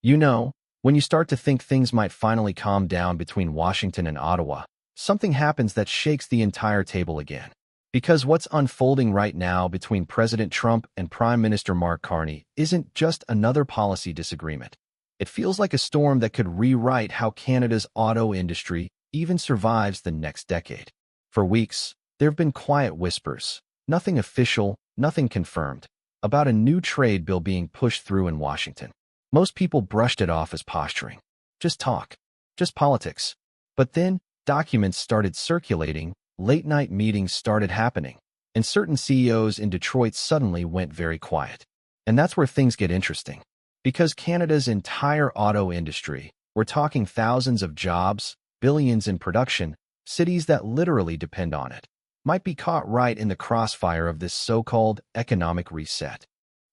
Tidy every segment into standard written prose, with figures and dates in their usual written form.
You know, when you start to think things might finally calm down between Washington and Ottawa, something happens that shakes the entire table again. Because what's unfolding right now between President Trump and Prime Minister Mark Carney isn't just another policy disagreement. It feels like a storm that could rewrite how Canada's auto industry even survives the next decade. For weeks, there have been quiet whispers, nothing official, nothing confirmed, about a new trade bill being pushed through in Washington. Most people brushed it off as posturing. Just talk. Just politics. But then, documents started circulating, late-night meetings started happening, and certain CEOs in Detroit suddenly went very quiet. And that's where things get interesting. Because Canada's entire auto industry, we're talking thousands of jobs, billions in production, cities that literally depend on it, might be caught right in the crossfire of this so-called economic reset.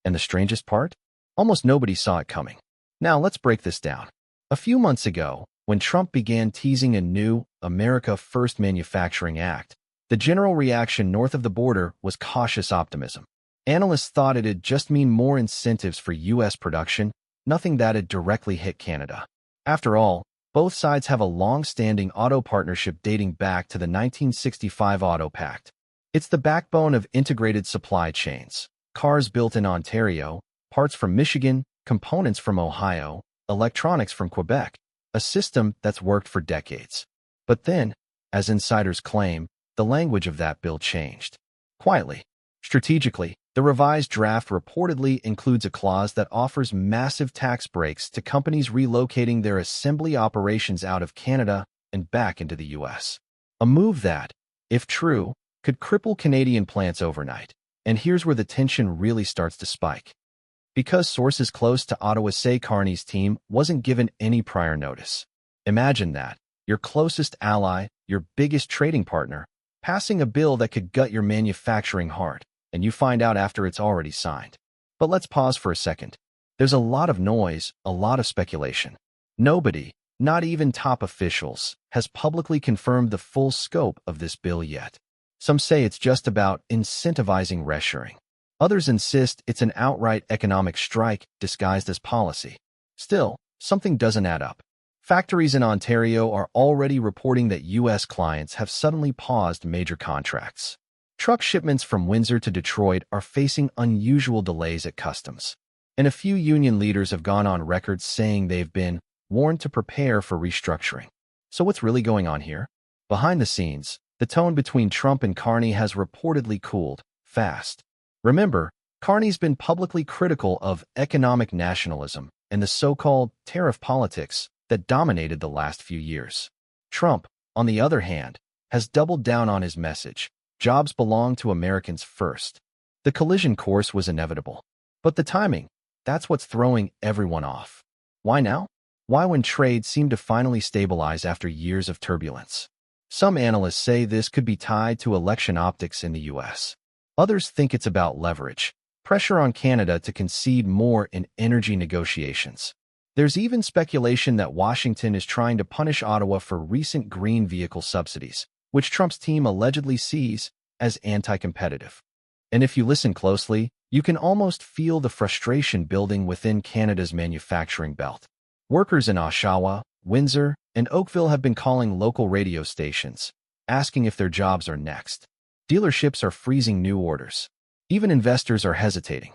And the strangest part? Almost nobody saw it coming. Now let's break this down. A few months ago, when Trump began teasing a new America First Manufacturing Act, the general reaction north of the border was cautious optimism. Analysts thought it'd just mean more incentives for U.S. production, nothing that'd directly hit Canada. After all, both sides have a long-standing auto partnership dating back to the 1965 Auto Pact. It's the backbone of integrated supply chains. Cars built in Ontario, parts from Michigan, components from Ohio, electronics from Quebec, a system that's worked for decades. But then, as insiders claim, the language of that bill changed. Quietly, strategically, the revised draft reportedly includes a clause that offers massive tax breaks to companies relocating their assembly operations out of Canada and back into the U.S. A move that, if true, could cripple Canadian plants overnight. And here's where the tension really starts to spike. Because sources close to Ottawa say Carney's team wasn't given any prior notice. Imagine that, your closest ally, your biggest trading partner, passing a bill that could gut your manufacturing heart, and you find out after it's already signed. But let's pause for a second. There's a lot of noise, a lot of speculation. Nobody, not even top officials, has publicly confirmed the full scope of this bill yet. Some say it's just about incentivizing reshoring. Others insist it's an outright economic strike disguised as policy. Still, something doesn't add up. Factories in Ontario are already reporting that U.S. clients have suddenly paused major contracts. Truck shipments from Windsor to Detroit are facing unusual delays at customs. And a few union leaders have gone on record saying they've been warned to prepare for restructuring. So what's really going on here? Behind the scenes, the tone between Trump and Carney has reportedly cooled fast. Remember, Carney's been publicly critical of economic nationalism and the so-called tariff politics that dominated the last few years. Trump, on the other hand, has doubled down on his message. Jobs belong to Americans first. The collision course was inevitable. But the timing, that's what's throwing everyone off. Why now? Why when trade seemed to finally stabilize after years of turbulence? Some analysts say this could be tied to election optics in the U.S. Others think it's about leverage, pressure on Canada to concede more in energy negotiations. There's even speculation that Washington is trying to punish Ottawa for recent green vehicle subsidies, which Trump's team allegedly sees as anti-competitive. And if you listen closely, you can almost feel the frustration building within Canada's manufacturing belt. Workers in Oshawa, Windsor, and Oakville have been calling local radio stations, asking if their jobs are next. Dealerships are freezing new orders. Even investors are hesitating.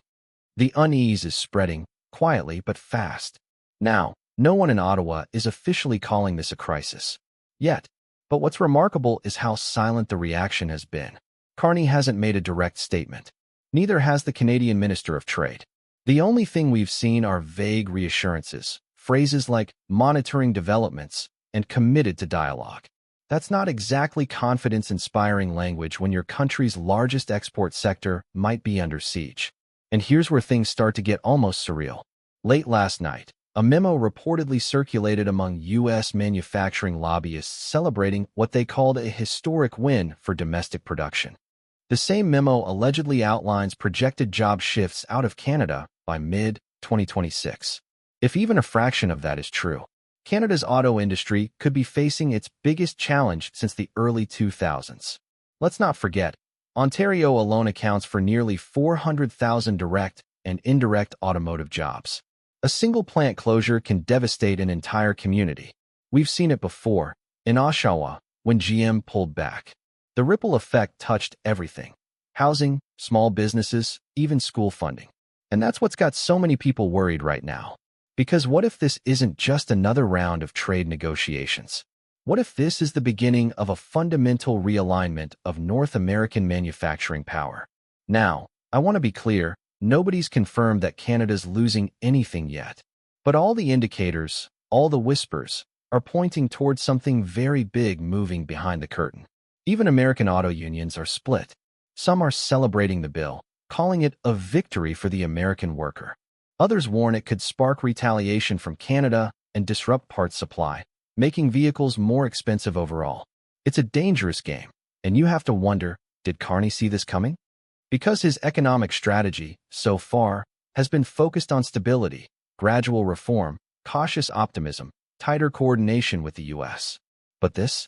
The unease is spreading, quietly but fast. Now, no one in Ottawa is officially calling this a crisis yet. But what's remarkable is how silent the reaction has been. Carney hasn't made a direct statement. Neither has the Canadian Minister of Trade. The only thing we've seen are vague reassurances, phrases like monitoring developments and committed to dialogue. That's not exactly confidence-inspiring language when your country's largest export sector might be under siege. And here's where things start to get almost surreal. Late last night, a memo reportedly circulated among U.S. manufacturing lobbyists celebrating what they called a historic win for domestic production. The same memo allegedly outlines projected job shifts out of Canada by mid-2026. If even a fraction of that is true, Canada's auto industry could be facing its biggest challenge since the early 2000s. Let's not forget, Ontario alone accounts for nearly 400,000 direct and indirect automotive jobs. A single plant closure can devastate an entire community. We've seen it before, in Oshawa, when GM pulled back. The ripple effect touched everything: housing, small businesses, even school funding. And that's what's got so many people worried right now. Because what if this isn't just another round of trade negotiations? What if this is the beginning of a fundamental realignment of North American manufacturing power? Now, I want to be clear, nobody's confirmed that Canada's losing anything yet. But all the indicators, all the whispers, are pointing towards something very big moving behind the curtain. Even American auto unions are split. Some are celebrating the bill, calling it a victory for the American worker. Others warn it could spark retaliation from Canada and disrupt parts supply, making vehicles more expensive overall. It's a dangerous game, and you have to wonder, did Carney see this coming? Because his economic strategy, so far, has been focused on stability, gradual reform, cautious optimism, tighter coordination with the U.S. But this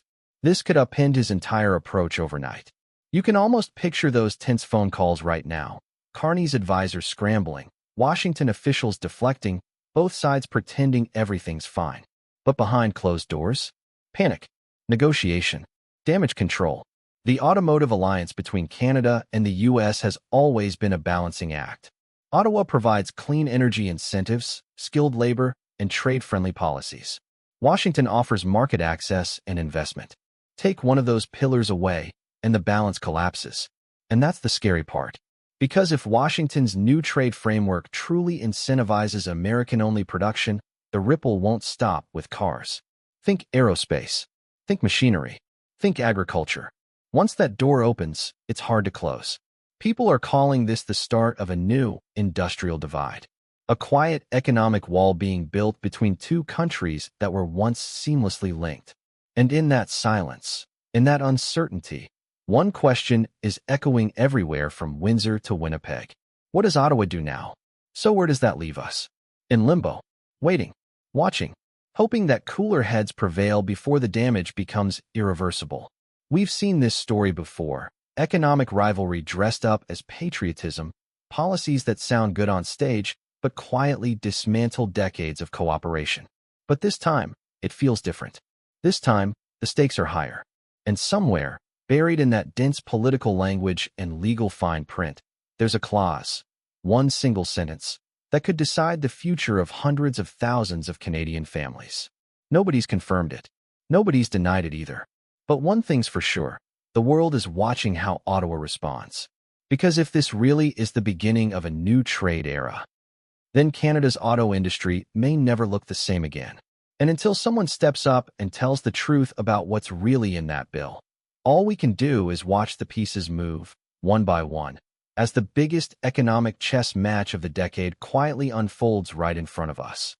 could upend his entire approach overnight. You can almost picture those tense phone calls right now. Carney's advisors scrambling, Washington officials deflecting, both sides pretending everything's fine. But behind closed doors, panic, negotiation, damage control. The automotive alliance between Canada and the U.S. has always been a balancing act. Ottawa provides clean energy incentives, skilled labor, and trade-friendly policies. Washington offers market access and investment. Take one of those pillars away, and the balance collapses. And that's the scary part. Because if Washington's new trade framework truly incentivizes American-only production, the ripple won't stop with cars. Think aerospace. Think machinery. Think agriculture. Once that door opens, it's hard to close. People are calling this the start of a new industrial divide. A quiet economic wall being built between two countries that were once seamlessly linked. And in that silence, in that uncertainty, one question is echoing everywhere from Windsor to Winnipeg. What does Ottawa do now? So where does that leave us? In limbo, waiting, watching, hoping that cooler heads prevail before the damage becomes irreversible. We've seen this story before: economic rivalry dressed up as patriotism, policies that sound good on stage but quietly dismantle decades of cooperation. But this time, it feels different. This time, the stakes are higher. And somewhere, buried in that dense political language and legal fine print, there's a clause, one single sentence, that could decide the future of hundreds of thousands of Canadian families. Nobody's confirmed it. Nobody's denied it either. But one thing's for sure, the world is watching how Ottawa responds. Because if this really is the beginning of a new trade era, then Canada's auto industry may never look the same again. And until someone steps up and tells the truth about what's really in that bill, all we can do is watch the pieces move, one by one, as the biggest economic chess match of the decade quietly unfolds right in front of us.